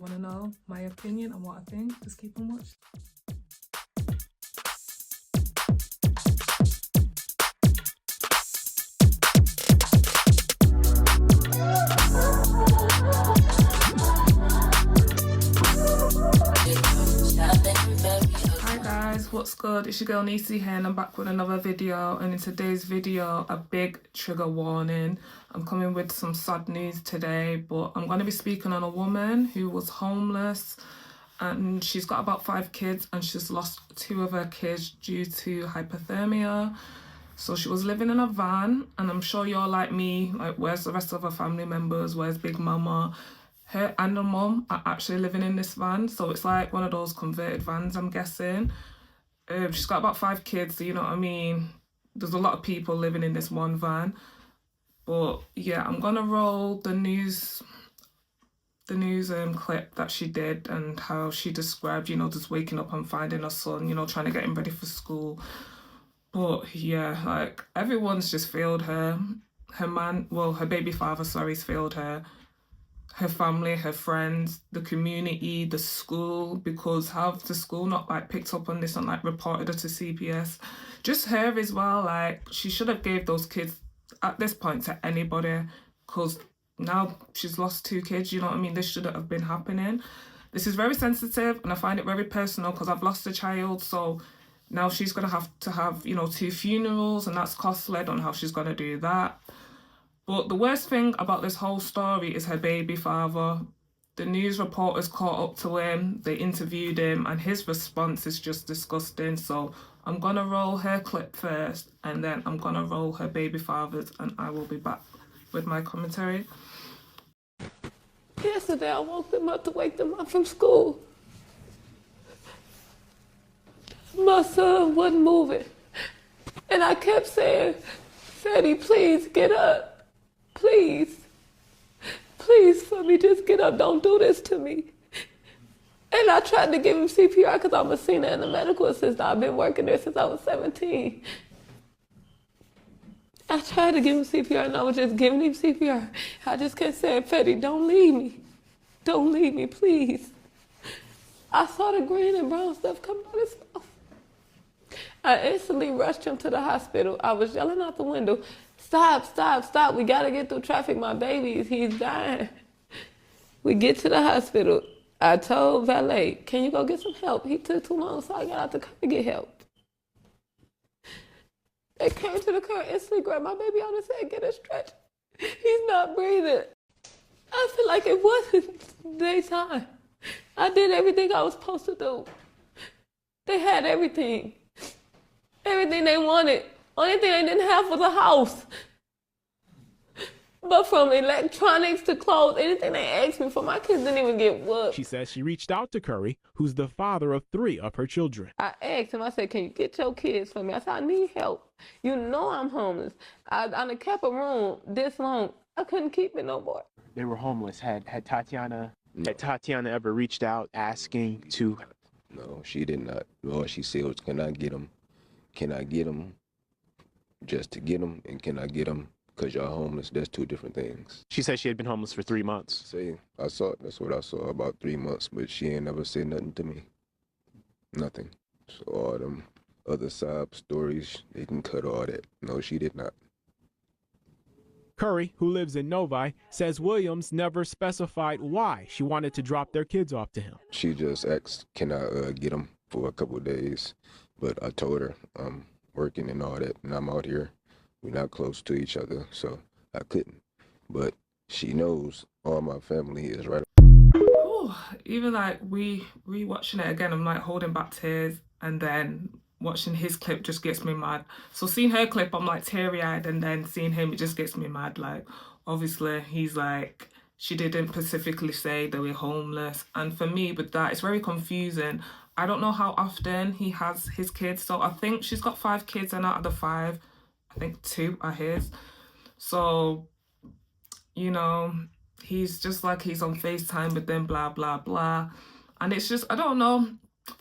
you want to know my opinion on what I think, just keep on watching. Hi guys, what's good? It's your girl Nisi here and I'm back with another video, and in today's video a big trigger warning. I'm coming with some sad news today, but I'm going to be speaking on a woman who was homeless and she's got about 5 kids and she's lost 2 of her kids due to hypothermia. So she was living in a van, and I'm sure you're like me, like where's the rest of her family members, where's Big Mama? Her and her mum are actually living in this van, so it's like one of those converted vans, I'm guessing. She's got about 5 kids, so you know what I mean? There's a lot of people living in this one van. But yeah, I'm gonna roll the news clip that she did and how she described, you know, just waking up and finding her son, you know, trying to get him ready for school. But yeah, like everyone's just failed her. Her man, well, her baby father, sorry's failed her. Her family, her friends, the community, the school, because have the school not like picked up on this and like reported her to CPS? Just her as well, like she should have gave those kids at this point to anybody, because now she's lost 2 kids, you know what I mean? This shouldn't have been happening. This is very sensitive and I find it very personal because I've lost a child, so now she's gonna have to have, you know, 2 funerals, and that's cost-led on how she's gonna do that. But the worst thing about this whole story is her baby father. The news reporters caught up to him, they interviewed him, and his response is just disgusting. So I'm gonna roll her clip first, and then I'm gonna roll her baby father's, and I will be back with my commentary. Yesterday I woke them up to wake them up from school. My son wasn't moving. And I kept saying, Fatty, please get up. Please. Please, for me, just get up. Don't do this to me. And I tried to give him CPR because I'm a senior and a medical assistant. I've been working there since I was 17. I tried to give him CPR and I was just giving him CPR. I just kept saying, Fatty, don't leave me. Don't leave me, please. I saw the green and brown stuff come out of his mouth. I instantly rushed him to the hospital. I was yelling out the window, stop, stop, stop. We got to get through traffic. My baby, he's dying. We get to the hospital. I told valet, can you go get some help? He took too long, so I got out the car to get help. They came to the car, instantly grabbed my baby out and said, get a stretcher. He's not breathing. I feel like it wasn't daytime. I did everything I was supposed to do. They had everything. Everything they wanted. Only thing they didn't have was a house. But from electronics to clothes, anything they asked me for, my kids didn't even get what. She says she reached out to Curry, who's the father of 3 of her children. I asked him, I said, can you get your kids for me? I said, I need help. You know I'm homeless. I done kept a room this long. I couldn't keep it no more. They were homeless. Had Tatiana ever reached out asking to? No, she did not. All she said was, can I get them? Can I get them just to get them? And can I get them because y'all homeless? That's 2 different things. She said she had been homeless for 3 months. See, I saw it. That's what I saw, about 3 months, but she ain't never said nothing to me. Nothing. So all them other sob stories, they can cut all that. No, she did not. Curry, who lives in Novi, says Williams never specified why she wanted to drop their kids off to him. She just asked, can I get them for a couple of days? But I told her I'm working and all that, and I'm out here. We're not close to each other, so I couldn't. But she knows all my family is right. Ooh, even like rewatching it again, I'm like holding back tears, and then watching his clip just gets me mad. So seeing her clip, I'm like teary-eyed, and then seeing him, it just gets me mad. Like, obviously, he's like, she didn't specifically say they were homeless. And for me, with that, it's very confusing. I don't know how often he has his kids. So I think she's got 5 kids, and out of the 5, I think 2 are his. So, you know, he's just like, he's on FaceTime with them, blah, blah, blah. And it's just, I don't know.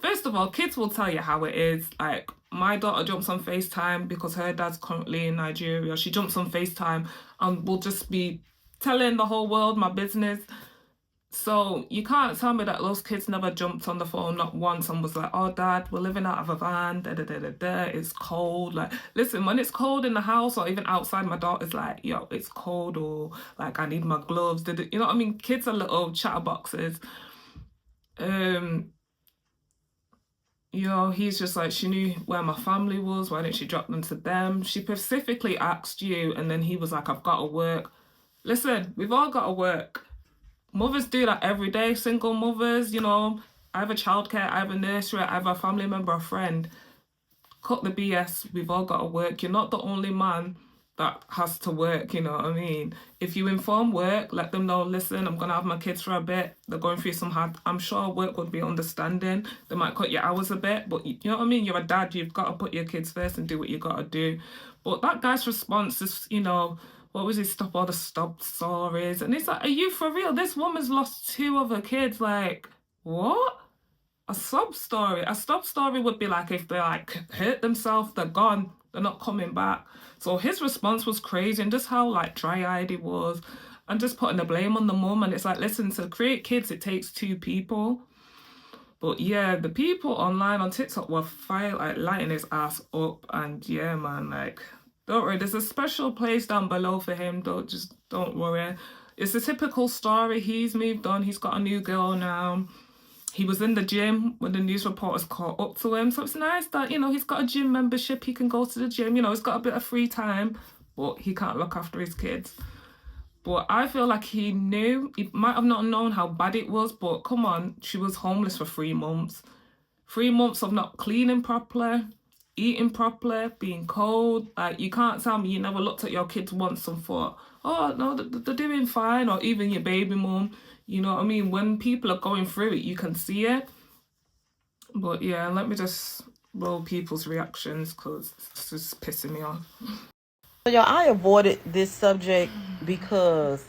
First of all, kids will tell you how it is. Like, my daughter jumps on FaceTime because her dad's currently in Nigeria. She jumps on FaceTime and will just be telling the whole world my business. So you can't tell me that those kids never jumped on the phone not once and was like, "Oh, Dad, we're living out of a van. Da da da da da. It's cold." Like, listen, when it's cold in the house or even outside, my daughter's like, "Yo, it's cold," or like, "I need my gloves." You know what I mean? Kids are little chatterboxes. You know, he's just like, she knew where my family was. Why didn't she drop them to them? She specifically asked you, and then he was like, "I've got to work." Listen, we've all got to work. Mothers do that every day. Single mothers, you know, either childcare, either nursery, either a family member or friend. Cut the BS. We've all got to work. You're not the only man that has to work, you know what I mean? If you inform work, let them know, listen, I'm going to have my kids for a bit. They're going through some hard... I'm sure work would be understanding. They might cut your hours a bit, but you know what I mean? You're a dad. You've got to put your kids first and do what you got to do. But that guy's response is, you know... What was he? Stop all the stop stories. And it's like, are you for real? This woman's lost 2 of her kids. Like, what? A sob story. A stop story would be like if they like hurt themselves, they're gone, they're not coming back. So his response was crazy, and just how like dry-eyed he was, and just putting the blame on the mum. And it's like, listen, to create kids, it takes 2 people. But yeah, the people online on TikTok were like lighting his ass up, and yeah, man, like, don't worry, there's a special place down below for him. Don't worry. It's a typical story. He's moved on. He's got a new girl now. He was in the gym when the news reporters caught up to him. So it's nice that, you know, he's got a gym membership. He can go to the gym. You know, he's got a bit of free time, but he can't look after his kids. But I feel like he knew. He might have not known how bad it was, but come on, she was homeless for 3 months. 3 months of not cleaning properly, eating properly, being cold. Like, you can't tell me you never looked at your kids once and thought, oh, no, they're doing fine. Or even your baby mum. You know what I mean? When people are going through it, you can see it. But yeah, let me just roll people's reactions because it's just pissing me off. So y'all, I avoided this subject because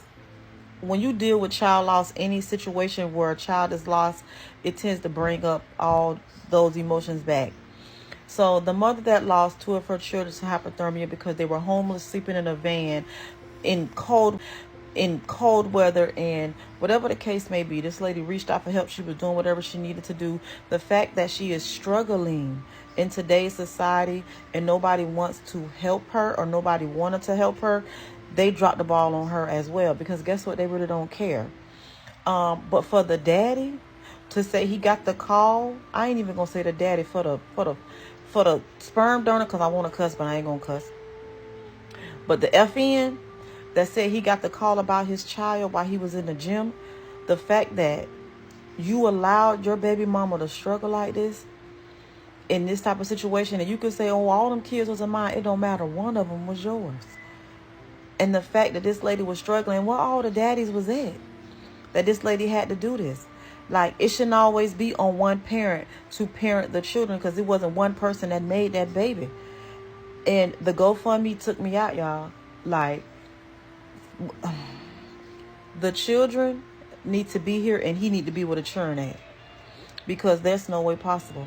when you deal with child loss, any situation where a child is lost, it tends to bring up all those emotions back. So the mother that lost 2 of her children to hypothermia because they were homeless, sleeping in a van in cold weather, and whatever the case may be, this lady reached out for help. She was doing whatever she needed to do. The fact that she is struggling in today's society and nobody wants to help her, or nobody wanted to help her, they dropped the ball on her as well, because guess what? They really don't care. But for the daddy to say he got the call, I ain't even gonna say the daddy, for the sperm donor, because I want to cuss, but I ain't gonna cuss. But the FN that said he got the call about his child while he was in the gym, the fact that you allowed your baby mama to struggle like this in this type of situation, and you could say, oh, all them kids was of mine, it don't matter, one of them was yours. And the fact that this lady was struggling, where all the daddies was at, that this lady had to do this. Like, it shouldn't always be on one parent to parent the children, because it wasn't one person that made that baby. And the GoFundMe took me out, y'all. Like, the children need to be here, and he need to be with a churn at, because there's no way possible.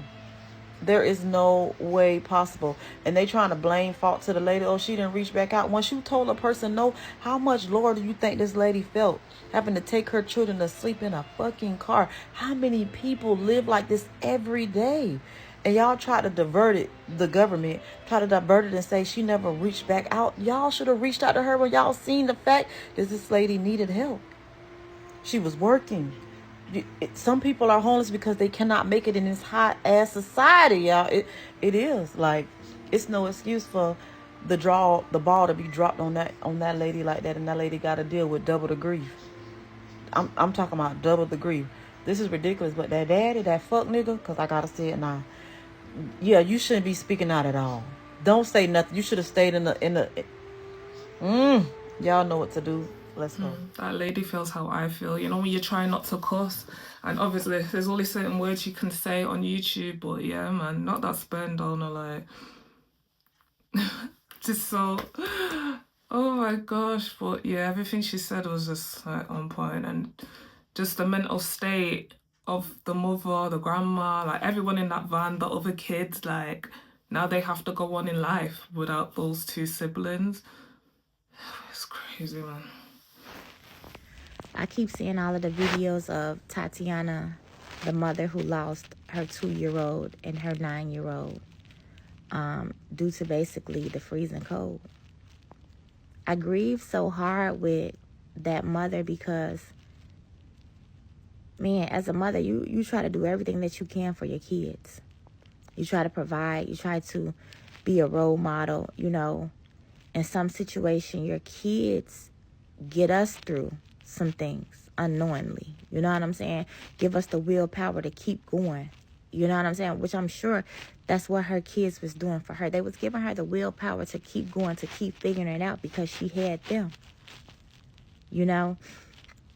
There is no way possible. And they trying to blame fault to the lady. Oh, she didn't reach back out. Once you told a person no, how much lower do you think this lady felt having to take her children to sleep in a fucking car? How many people live like this every day? And y'all try to divert it, the government try to divert it and say she never reached back out. Y'all should have reached out to her when y'all seen the fact that this lady needed help. She was working. Some people are homeless because they cannot make it in this hot ass society, y'all. It is like, it's no excuse for the ball to be dropped on that lady like that, and that lady got to deal with double the grief. I'm talking about double the grief. This is ridiculous. But that daddy, that fuck nigga, because I gotta say it now. Yeah, you shouldn't be speaking out at all. Don't say nothing. You should have stayed in the. Y'all know what to do. Let's go. That lady feels how I feel. You know, when you're trying not to cuss, and obviously there's only certain words you can say on YouTube, but yeah, man, not that sperm donor, like, just so, oh my gosh. But yeah, everything she said was just like on point, and just the mental state of the mother, the grandma, like everyone in that van, the other kids, like, now they have to go on in life without those 2 siblings. It's crazy, man. I keep seeing all of the videos of Tatiana, the mother who lost her 2-year-old and her 9-year-old due to basically the freezing cold. I grieve so hard with that mother because, man, as a mother, you try to do everything that you can for your kids. You try to provide. You try to be a role model, you know. In some situation, your kids get us through some things unknowingly. You know what I'm saying? Give us the willpower to keep going. You know what I'm saying? Which I'm sure that's what her kids was doing for her. They was giving her the willpower to keep going, to keep figuring it out because she had them. You know?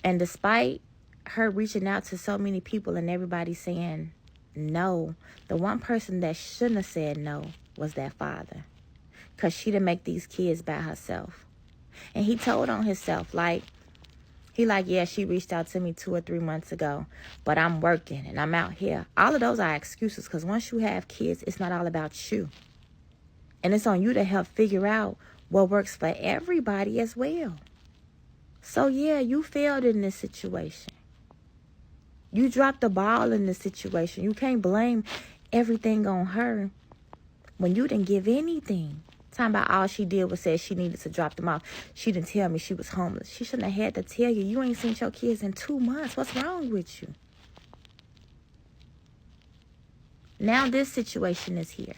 And despite her reaching out to so many people and everybody saying no, the one person that shouldn't have said no was that father. Because she didn't make these kids by herself. And he told on himself, yeah, she reached out to me 2 or 3 months ago, but I'm working and I'm out here. All of those are excuses because once you have kids, it's not all about you. And it's on you to help figure out what works for everybody as well. So, yeah, you failed in this situation. You dropped the ball in this situation. You can't blame everything on her when you didn't give anything. Talking about all she did was say she needed to drop them off. She didn't tell me she was homeless. She shouldn't have had to tell you. You ain't seen your kids in 2 months. What's wrong with you? Now this situation is here.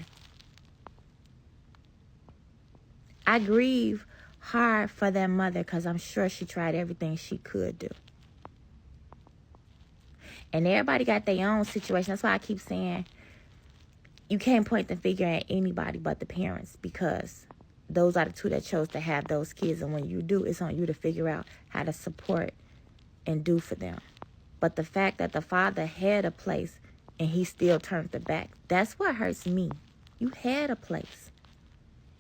I grieve hard for that mother because I'm sure she tried everything she could do. And everybody got their own situation. That's why I keep saying you can't point the finger at anybody but the parents because those are the two that chose to have those kids. And when you do, it's on you to figure out how to support and do for them. But the fact that the father had a place and he still turned the back, that's what hurts me. You had a place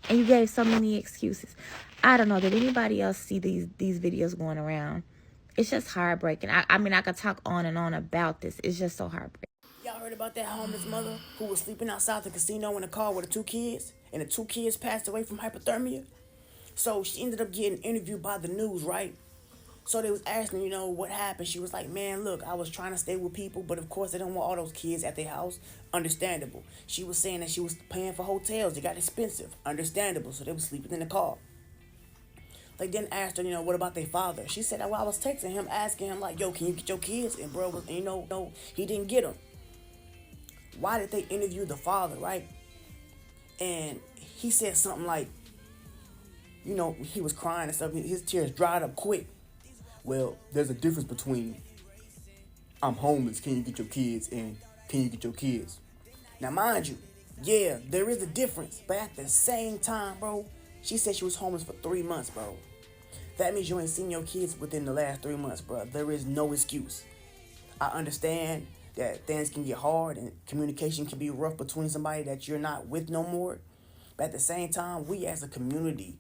and you gave so many excuses. I don't know. Did anybody else see these videos going around? It's just heartbreaking. I mean, I could talk on and on about this. It's just so heartbreaking. Y'all heard about that homeless mother who was sleeping outside the casino in a car with her 2 kids, and the 2 kids passed away from hypothermia? So she ended up getting interviewed by the news, right? So they was asking, you know, what happened? She was like, man, look, I was trying to stay with people, but of course they don't want all those kids at their house. Understandable. She was saying that she was paying for hotels. They got expensive. Understandable. So they was sleeping in the car. They then asked her, you know, what about their father? She said, well, I was texting him, asking him, like, yo, can you get your kids? And bro was, you know, no, he didn't get them. Why did they interview the father, right? And he said something like, you know, he was crying and stuff. His tears dried up quick. Well, there's a difference between I'm homeless, can you get your kids, and can you get your kids? Now, mind you, yeah, there is a difference. But at the same time, bro, she said she was homeless for 3 months, bro. That means you ain't seen your kids within the last 3 months, bro. There is no excuse. I understand that things can get hard and communication can be rough between somebody that you're not with no more. But at the same time, we as a community,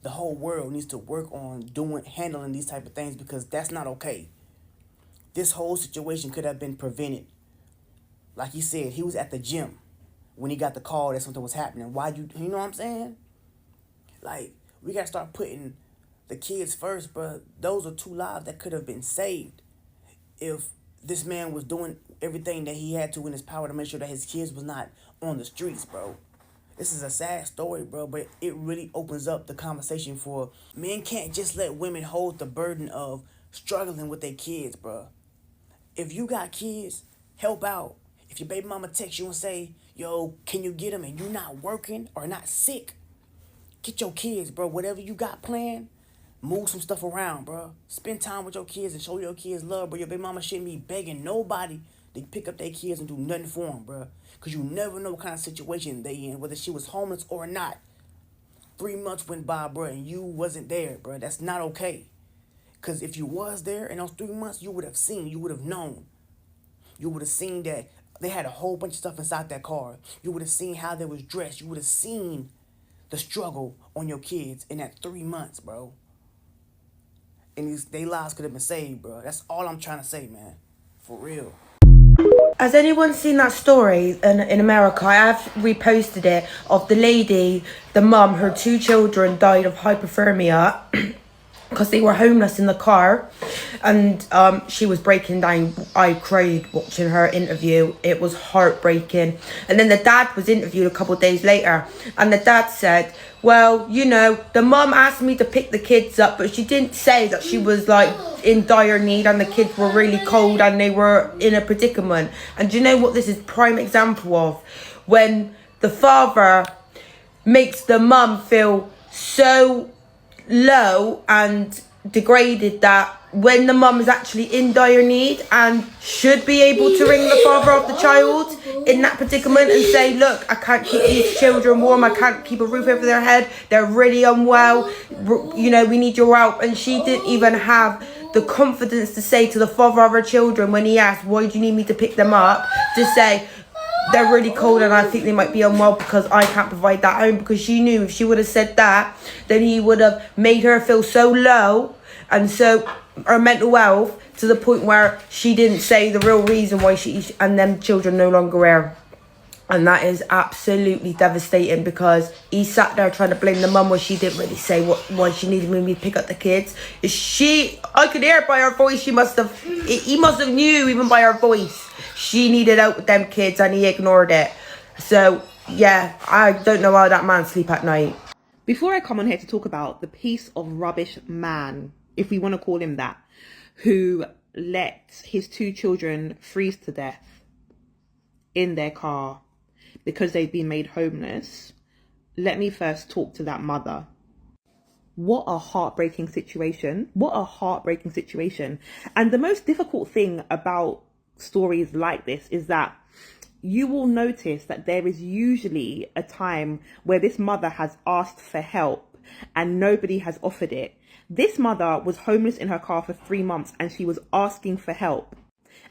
the whole world needs to work on handling these type of things because that's not okay. This whole situation could have been prevented. Like he said, he was at the gym when he got the call that something was happening. Why you know what I'm saying? Like, we got to start putting the kids first, bro. Those are 2 lives that could have been saved if this man was doing everything that he had to in his power to make sure that his kids was not on the streets, bro. This is a sad story, bro, but it really opens up the conversation for men can't just let women hold the burden of struggling with their kids, bro. If you got kids, help out. If your baby mama texts you and say, yo, can you get them, and you're not working or not sick, get your kids, bro. Whatever you got planned, move some stuff around, bro. Spend time with your kids and show your kids love, bro. Your baby mama shouldn't be begging nobody to pick up their kids and do nothing for them, bro. Because you never know what kind of situation they in, whether she was homeless or not. 3 months went by, bro, and you wasn't there, bro. That's not okay. Because if you was there in those 3 months, you would have seen, you would have known. You would have seen that they had a whole bunch of stuff inside that car. You would have seen how they was dressed. You would have seen the struggle on your kids in that 3 months, bro. And their lives could have been saved, bro. That's all I'm trying to say, man. For real. Has anyone seen that story in America? I have reposted it of the lady, the mum, her 2 children died of hypothermia because they were homeless in the car, and she was breaking down. I cried watching her interview. It was heartbreaking. And then the dad was interviewed a couple of days later, and the dad said, well, you know, the mum asked me to pick the kids up, but she didn't say that she was like in dire need and the kids were really cold and they were in a predicament. And do you know what this is prime example of? When the father makes the mum feel so low and degraded that when the mum is actually in dire need and should be able to ring the father of the child in that predicament and say, look, I can't keep these children warm, I can't keep a roof over their head, they're really unwell, you know, we need your help. And she didn't even have the confidence to say to the father of her children when he asked, why do you need me to pick them up, to say, they're really cold and I think they might be unwell because I can't provide that home. Because she knew if she would have said that, then he would have made her feel so low and so her mental health to the point where she didn't say the real reason why she and them children no longer here. And that is absolutely devastating, because he sat there trying to blame the mum when she didn't really say why she needed me to pick up the kids. I could hear it by her voice. He must have knew even by her voice she needed out with them kids, and he ignored it. So yeah, I don't know how that man sleep at night. Before I come on here to talk about the piece of rubbish man, if we want to call him that, who let his 2 children freeze to death in their car because they've been made homeless, let me first talk to that mother. What a heartbreaking situation. What a heartbreaking situation. And the most difficult thing about stories like this is that you will notice that there is usually a time where this mother has asked for help and nobody has offered it. This mother was homeless in her car for 3 months and she was asking for help.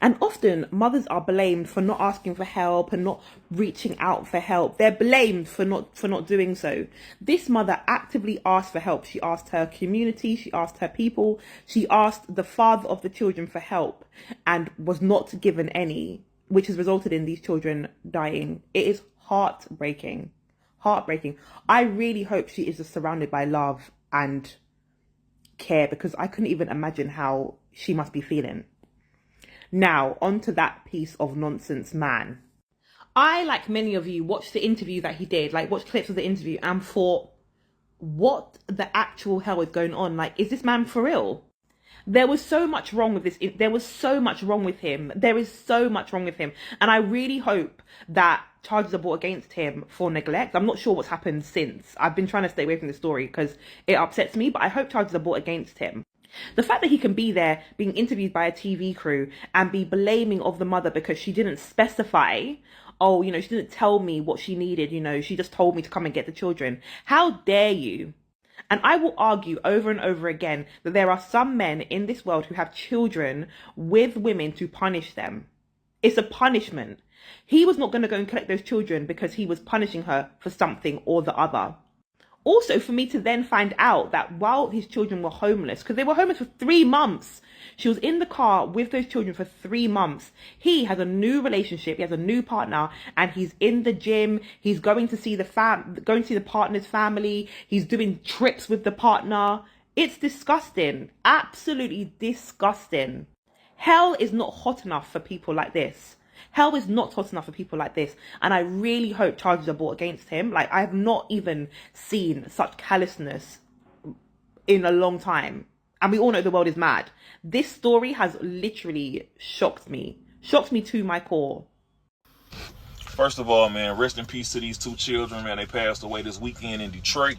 And often mothers are blamed for not asking for help and not reaching out for help. They're blamed for not doing so. This mother actively asked for help. She asked her community, she asked her people, she asked the father of the children for help and was not given any, which has resulted in these children dying. It is heartbreaking. Heartbreaking. I really hope she is just surrounded by love and care, because I couldn't even imagine how she must be feeling. Now, on to that piece of nonsense man. I, like many of you, watched the interview that he did, like watched clips of the interview and thought, what the actual hell is going on? Like, is this man for real? There was so much wrong with this. There was so much wrong with him. There is so much wrong with him. And I really hope that charges are brought against him for neglect. I'm not sure what's happened since. I've been trying to stay away from the story because it upsets me, but I hope charges are brought against him. The fact that he can be there being interviewed by a TV crew and be blaming of the mother because she didn't specify, oh, you know, she didn't tell me what she needed, you know, she just told me to come and get the children. How dare you? And I will argue over and over again that there are some men in this world who have children with women to punish them. It's a punishment. He was not going to go and collect those children because he was punishing her for something or the other. Also, for me to then find out that while his children were homeless, because they were homeless for 3 months, she was in the car with those children for 3 months. He has a new relationship, he has a new partner, and he's in the gym. He's going to see the partner's family. He's doing trips with the partner. It's disgusting, absolutely disgusting. Hell is not hot enough for people like this. Hell is not hot enough for people like this. And I really hope charges are brought against him. Like, I have not even seen such callousness in a long time. And we all know the world is mad. This story has literally shocked me. Shocked me to my core. First of all, man, rest in peace to these 2 children, man. They passed away this weekend in Detroit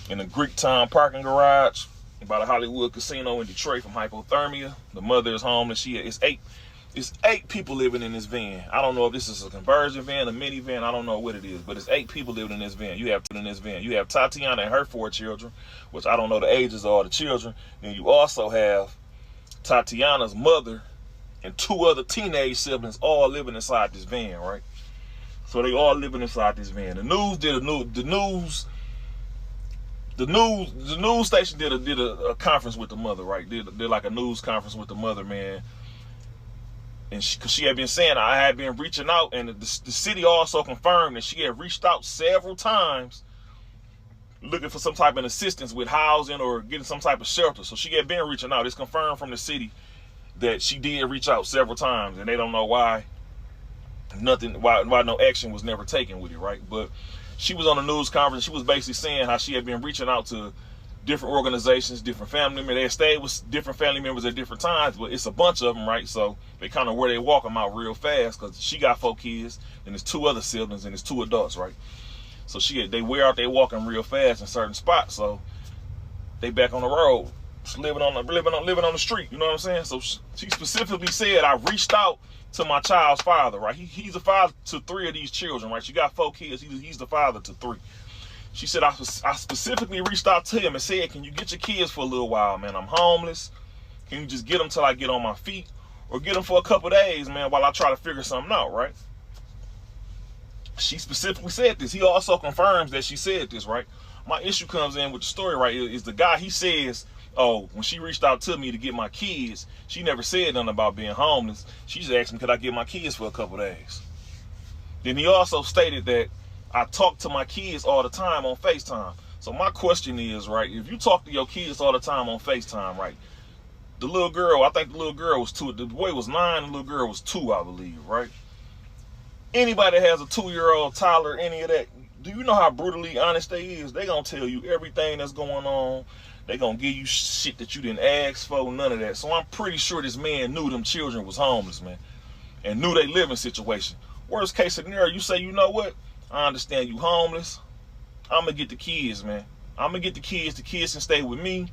in a Greek Town parking garage by the Hollywood Casino in Detroit from hypothermia. The mother is homeless. It's 8 people living in this van. I don't know if this is a conversion van, a minivan. I don't know what it is, but it's 8 people living in this van. You have Tatiana and her 4 children, which I don't know the ages of all the children. Then you also have Tatiana's mother and 2 other teenage siblings all living inside this van, right? So they all living inside this van. The news station did a conference with the mother, right? Did like a news conference with the mother, man. And she had been saying, I had been reaching out, and the city also confirmed that she had reached out several times looking for some type of assistance with housing or getting some type of shelter. So she had been reaching out. It's confirmed from the city that she did reach out several times, and they don't know why no action was never taken with it, right? But she was on a news conference. She was basically saying how she had been reaching out to different organizations, different family members. They stayed with different family members at different times, but it's a bunch of them, right? So they kind of where they walk them out real fast, because she got 4 kids, and there's 2 other siblings, and there's 2 adults, right? So they wear out they walking real fast in certain spots. So they back on the road, just living on the street. You know what I'm saying? So she specifically said, I reached out to my child's father, right? He's a father to 3 of these children, right? She got 4 kids. He's the father to 3. She said, I specifically reached out to him and said, can you get your kids for a little while, man? I'm homeless. Can you just get them till I get on my feet? Or get them for a couple days, man, while I try to figure something out, right? She specifically said this. He also confirms that she said this, right? My issue comes in with the story, right, is the guy, he says, oh, when she reached out to me to get my kids, she never said nothing about being homeless. She just asked me, could I get my kids for a couple days? Then he also stated that I talk to my kids all the time on FaceTime. So my question is, right, if you talk to your kids all the time on FaceTime, right, the little girl, I think the little girl was 2, the boy was 9, the little girl was 2, I believe, right? Anybody that has a 2-year-old, toddler, any of that, do you know how brutally honest they is? They gonna tell you everything that's going on. They gonna give you shit that you didn't ask for, none of that. So I'm pretty sure this man knew them children was homeless, man, and knew they living situation. Worst case scenario, you say, you know what? I understand you homeless. I'm gonna get the kids, man. I'm gonna get the kids. The kids can stay with me.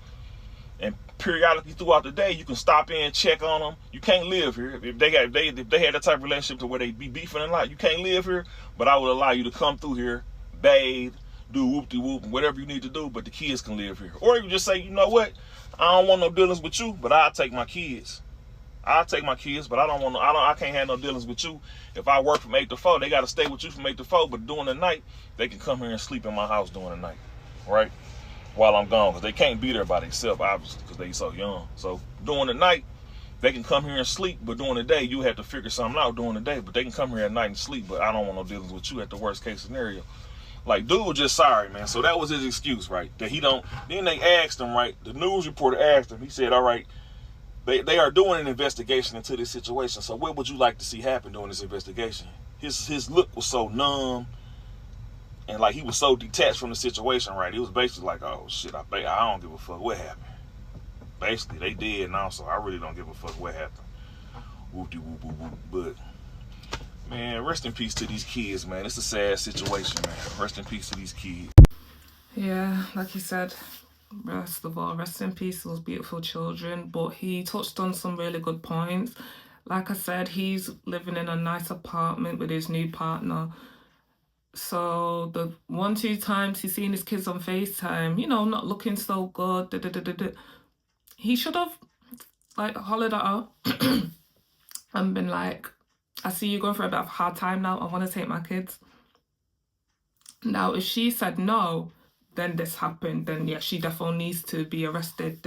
And periodically throughout the day, you can stop in, check on them. You can't live here. If they had that type of relationship to where they be beefing a lot, you can't live here. But I would allow you to come through here, bathe, do whoop-de-whoop, whatever you need to do, but the kids can live here. Or you just say, you know what? I don't want no dealings with you, but I'll take my kids. I'll take my kids, but I can't have no dealings with you. If I work from 8 to 4, they got to stay with you from 8 to 4, but during the night, they can come here and sleep in my house during the night, right? While I'm gone, because they can't be there by themselves, obviously, because they so young. So during the night, they can come here and sleep, but during the day, you have to figure something out during the day, but they can come here at night and sleep, but I don't want no dealings with you at the worst case scenario. Like, dude was just sorry, man. So that was his excuse, right? That he don't, then they asked him, right? The news reporter asked him, he said, all right, they are doing an investigation into this situation, so what would you like to see happen during this investigation? His look was so numb, and like he was so detached from the situation, right? He was basically like, oh shit, I don't give a fuck what happened. Basically, they did now, so I really don't give a fuck what happened. Whoop-de-whoop-whoop-whoop. But man, rest in peace to these kids, man. It's a sad situation, man. Rest in peace to these kids. Yeah, like you said, rest in peace to those beautiful children. But he touched on some really good points. Like I said, he's living in a nice apartment with his new partner. So the 1-2 times he's seen his kids on FaceTime, you know, not looking so good, he should have like hollered at her and been like, I see you going through a bit of a hard time now. I want to take my kids. Now, if she said no, then this happened, then yeah, she definitely needs to be arrested,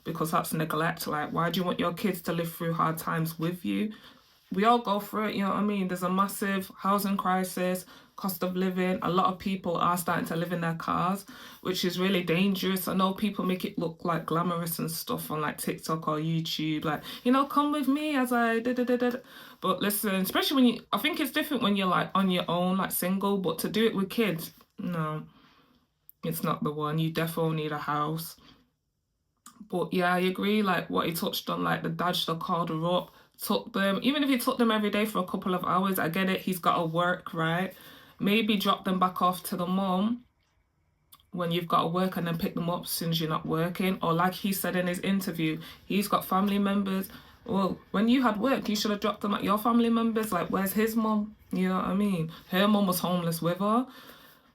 because that's neglect. Like, why do you want your kids to live through hard times with you? We all go through it, you know what I mean? There's a massive housing crisis, cost of living. A lot of people are starting to live in their cars, which is really dangerous. I know people make it look like glamorous and stuff on like TikTok or YouTube, like, you know, come with me as I But listen, especially I think it's different when you're like on your own, like single, but to do it with kids, no, it's not the one. You definitely need a house. But yeah, I agree, like what he touched on, like the dad should have called her up, took them, even if he took them every day for a couple of hours, I get it, he's got to work, right? Maybe drop them back off to the mum when you've got to work and then pick them up as soon as you're not working. Or like he said in his interview, he's got family members. Well, when you had work, you should have dropped them at your family members. Like, where's his mum? You know what I mean? Her mum was homeless with her.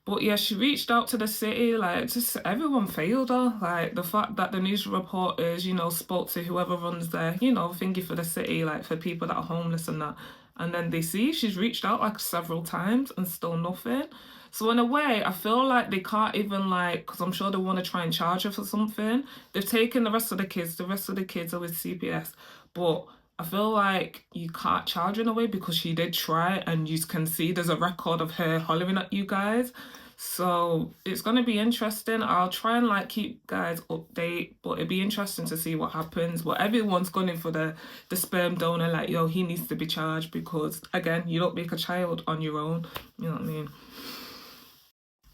But yeah, she reached out to the city, like, just everyone failed her. Like, the fact that the news reporters, you know, spoke to whoever runs their, you know, thingy for the city, like, for people that are homeless and that. And then they see she's reached out, like, several times and still nothing. So in a way, I feel like they can't even, like, because I'm sure they want to try and charge her for something. They've taken the rest of the kids. The rest of the kids are with CPS. But I feel like you can't charge her in a way because she did try, and you can see there's a record of her hollering at you guys. So it's going to be interesting. I'll try and like keep guys update, but it'd be interesting to see what happens. But everyone's gunning for the sperm donor, like, yo, he needs to be charged, because again, you don't make a child on your own. You know what I mean?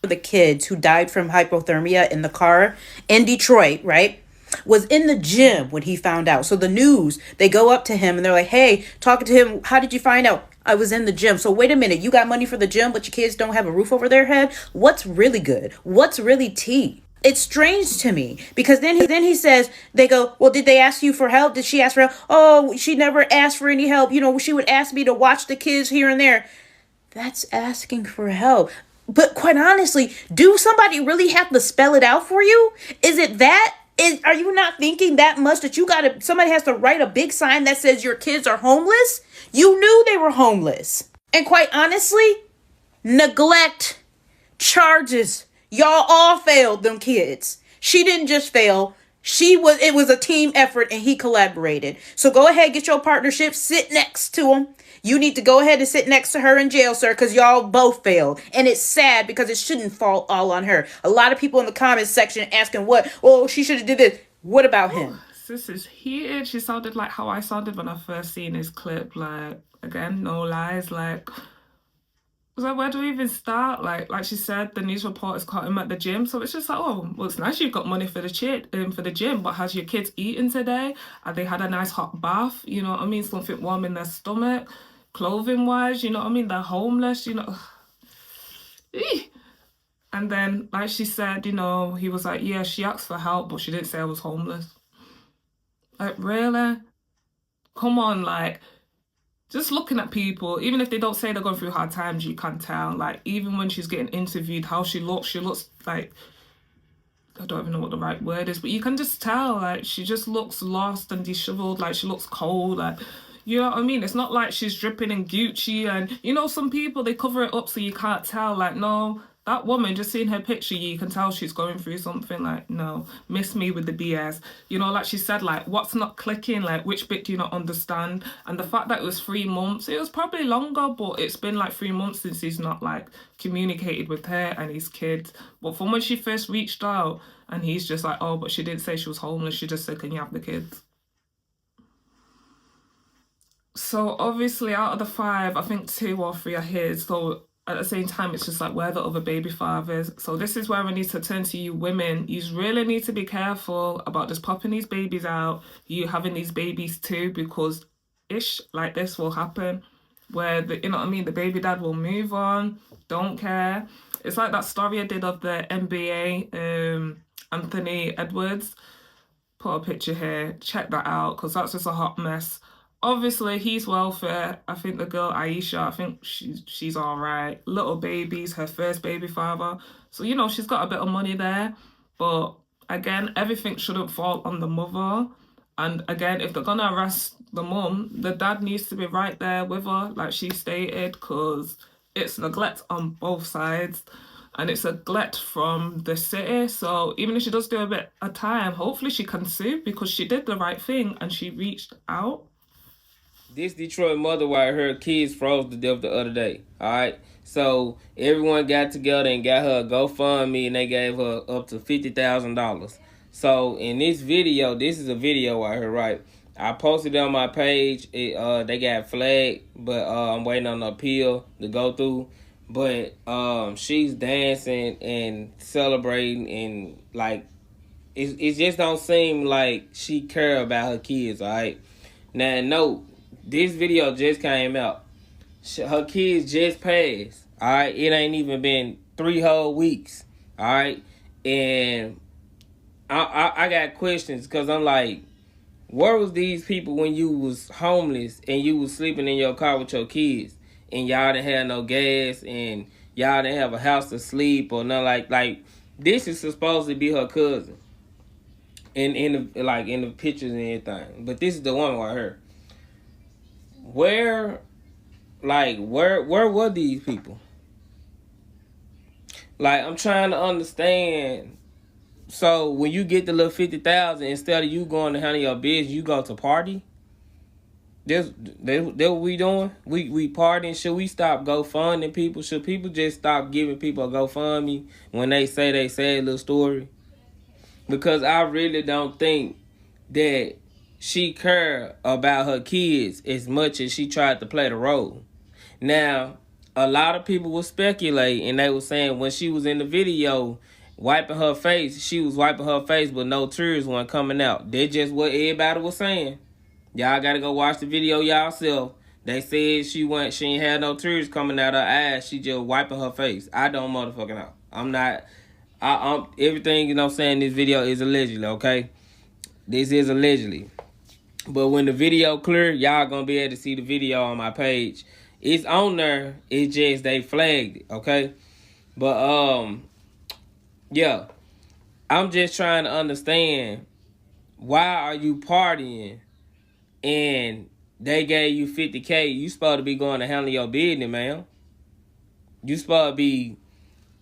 The kids who died from hypothermia in the car in Detroit, right, was in the gym when he found out. So the news, they go up to him and they're like, hey, talking to him, how did you find out? I was in the gym. So wait a minute, you got money for the gym, but your kids don't have a roof over their head? What's really good? What's really tea? It's strange to me, because then he says, they go, well, did they ask you for help? Did she ask for help? Oh, she never asked for any help. You know, she would ask me to watch the kids here and there. That's asking for help. But quite honestly, do somebody really have to spell it out for you? Is it that? Are you not thinking that much that somebody has to write a big sign that says your kids are homeless? You knew they were homeless. And quite honestly, neglect, charges. Y'all all failed them kids. She didn't just fail. It was a team effort, and he collaborated. So go ahead, get your partnership, sit next to him. You need to go ahead and sit next to her in jail, sir, because y'all both failed. And it's sad, because it shouldn't fall all on her. A lot of people in the comments section asking she should have did this. What about him? Sis is heated. She sounded like how I sounded when I first seen his clip. Like, again, no lies. Like, where do we even start? Like she said, the news reporters caught him at the gym. So it's just like, oh, well, it's nice you've got money for the gym, but has your kids eaten today? Have they had a nice hot bath? You know what I mean? Something warm in their stomach, clothing wise. You know what I mean? They're homeless. You know. And then, like she said, you know, he was like, yeah, she asked for help, but she didn't say I was homeless. Like, really? Come on, like, just looking at people, even if they don't say they're going through hard times, you can tell. Like, even when she's getting interviewed, how she looks like, I don't even know what the right word is, but you can just tell, like, she just looks lost and disheveled, like, she looks cold, like, you know what I mean? It's not like she's dripping in Gucci, and, you know, some people, they cover it up so you can't tell. Like, no, that woman, just seeing her picture, you can tell she's going through something. Like, no, miss me with the BS. You know, like she said, like, what's not clicking? Like, which bit do you not understand? And the fact that it was 3 months, it was probably longer, but it's been like 3 months since he's not, like, communicated with her and his kids. But from when she first reached out, and he's just like, oh, but she didn't say she was homeless. She just said, can you have the kids? So obviously out of the 5, I think 2 or 3 are his. So at the same time, it's just like, where are the other baby fathers? So this is where I need to turn to you women. You really need to be careful about just popping these babies out, you having these babies too, because ish like this will happen, where you know what I mean, the baby dad will move on, don't care. It's like that story I did of the NBA, Anthony Edwards. Put a picture here, check that out, because that's just a hot mess. Obviously, he's welfare. I think the girl, Aisha, I think she's all right. Little babies, her first baby father. So, you know, she's got a bit of money there. But, again, everything shouldn't fall on the mother. And, again, if they're going to arrest the mum, the dad needs to be right there with her, like she stated, because it's neglect on both sides. And it's a neglect from the city. So even if she does do a bit of time, hopefully she can sue, because she did the right thing and she reached out. This Detroit mother, while her kids froze to death the other day, all right? So everyone got together and got her a GoFundMe, and they gave her up to $50,000. So in this video, this is a video out here, right? I posted it on my page. They got flagged, but I'm waiting on the appeal to go through. But she's dancing and celebrating, and like it just don't seem like she care about her kids, all right? Now, note, this video just came out. Her kids just passed, all right? It ain't even been 3 whole weeks, all right? And I got questions, because I'm like, where was these people when you was homeless and you was sleeping in your car with your kids, and y'all didn't have no gas, and y'all didn't have a house to sleep or nothing? Like this is supposed to be her cousin in the pictures and everything, but this is the one right here. Where were these people? Like, I'm trying to understand. So when you get the little 50,000, instead of you going to handle your business, you go to party? That what we doing? We partying. Should we stop GoFunding people? Should people just stop giving people a GoFundMe when they say they sad little story? Because I really don't think that she cared about her kids as much as she tried to play the role. Now, a lot of people will speculate, and they were saying when she was in the video wiping her face, she was wiping her face, but no tears weren't coming out. That's just what everybody was saying. Y'all gotta go watch the video yourself. They said she ain't had no tears coming out her eyes. She just wiping her face. I don't motherfucking know. I'm everything, you know what I'm saying, this video is allegedly, okay? This is allegedly. But when the video clear, y'all gonna be able to see the video on my page. It's on there. It's just they flagged it, okay? But yeah. I'm just trying to understand, why are you partying and they gave you $50K? You supposed to be going to handle your business, man. You supposed to be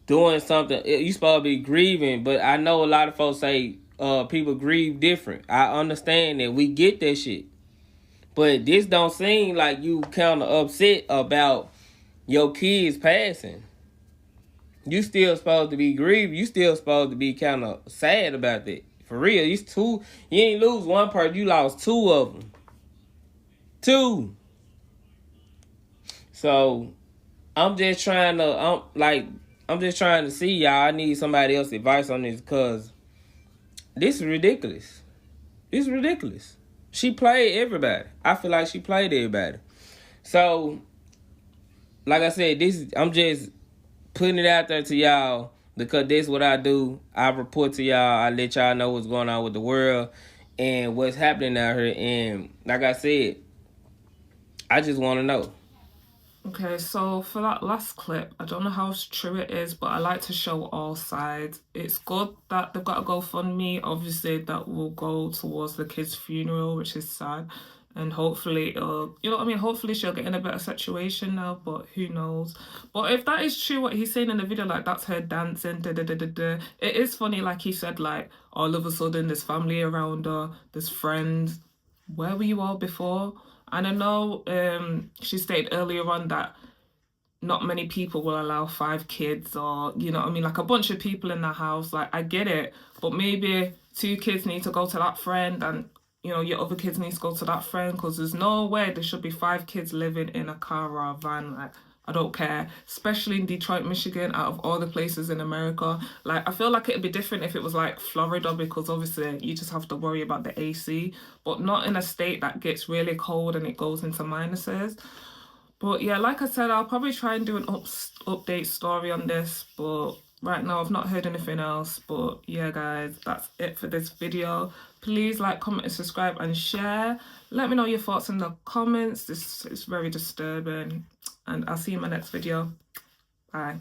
doing something. You supposed to be grieving. But I know a lot of folks say people grieve different. I understand that. We get that shit. But this don't seem like you kind of upset about your kids passing. You still supposed to be grieved. You still supposed to be kind of sad about that. For real. You ain't lose one person. You lost two of them. Two. So I'm just trying to see, y'all. I need somebody else's advice on this, because this is ridiculous. This is ridiculous. She played everybody. I feel like she played everybody. So, like I said, I'm just putting it out there to y'all, because this is what I do. I report to y'all. I let y'all know what's going on with the world and what's happening out here. And like I said, I just want to know. Okay, so for that last clip, I don't know how true it is, but I like to show all sides. It's good that they've got a GoFundMe. Obviously, that will go towards the kid's funeral, which is sad. And hopefully, hopefully she'll get in a better situation now, but who knows. But if that is true, what he's saying in the video, like, that's her dancing, it is funny, like he said, like, all of a sudden, there's family around her, there's friends. Where were you all before? And I know she stated earlier on that not many people will allow 5 kids, or, like a bunch of people in the house. Like, I get it, but maybe 2 kids need to go to that friend, and, your other kids need to go to that friend, because there's no way there should be 5 kids living in a car or a van. Like, I don't care, especially in Detroit, Michigan, out of all the places in America. Like, I feel like it'd be different if it was like Florida, because obviously you just have to worry about the AC, but not in a state that gets really cold and it goes into minuses. But yeah, like I said, I'll probably try and do an update story on this, but right now I've not heard anything else. But yeah, guys, that's it for this video. Please like, comment, and subscribe, and share. Let me know your thoughts in the comments. This is very disturbing, and I'll see you in my next video. Bye.